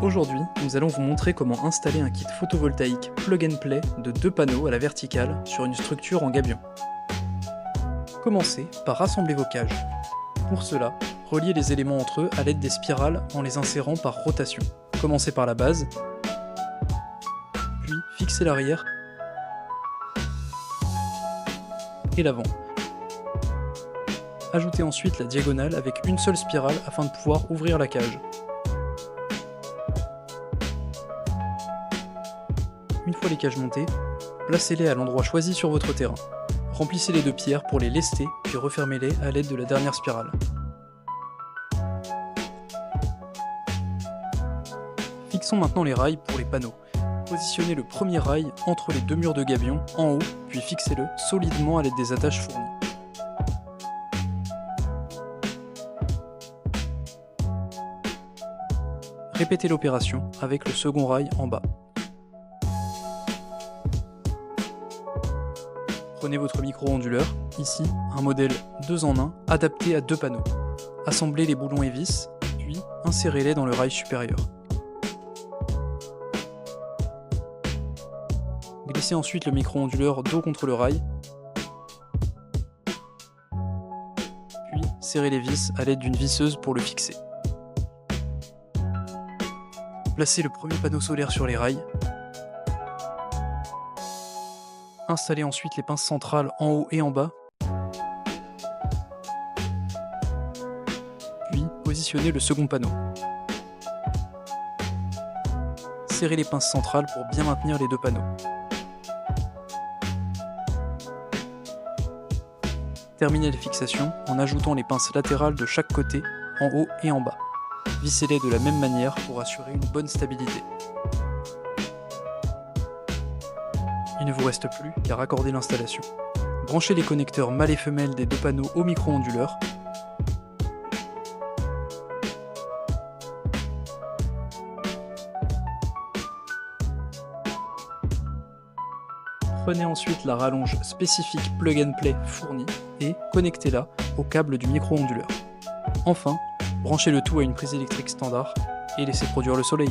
Aujourd'hui, nous allons vous montrer comment installer un kit photovoltaïque plug and play de 2 panneaux à la verticale sur une structure en gabion. Commencez par rassembler vos cages. Pour cela, reliez les éléments entre eux à l'aide des spirales en les insérant par rotation. Commencez par la base, puis fixez l'arrière et l'avant. Ajoutez ensuite la diagonale avec une seule spirale afin de pouvoir ouvrir la cage. Une fois les cages montées, placez-les à l'endroit choisi sur votre terrain. Remplissez-les de pierres pour les lester, puis refermez-les à l'aide de la dernière spirale. Fixons maintenant les rails pour les panneaux. Positionnez le premier rail entre les deux murs de gabion en haut, puis fixez-le solidement à l'aide des attaches fournies. Répétez l'opération avec le second rail en bas. Prenez votre micro-onduleur, ici un modèle 2 en 1 adapté à 2 panneaux. Assemblez les boulons et vis, puis insérez-les dans le rail supérieur. Glissez ensuite le micro-onduleur dos contre le rail, puis serrez les vis à l'aide d'une visseuse pour le fixer. Placez le premier panneau solaire sur les rails. Installez ensuite les pinces centrales en haut et en bas. Puis positionnez le second panneau. Serrez les pinces centrales pour bien maintenir les deux panneaux. Terminez la fixation en ajoutant les pinces latérales de chaque côté, en haut et en bas. Vissez-les de la même manière pour assurer une bonne stabilité. Il ne vous reste plus qu'à raccorder l'installation. Branchez les connecteurs mâle et femelle des deux panneaux au micro-onduleur. Prenez ensuite la rallonge spécifique plug and play fournie et connectez-la au câble du micro-onduleur. Enfin, branchez le tout à une prise électrique standard et laissez produire le soleil.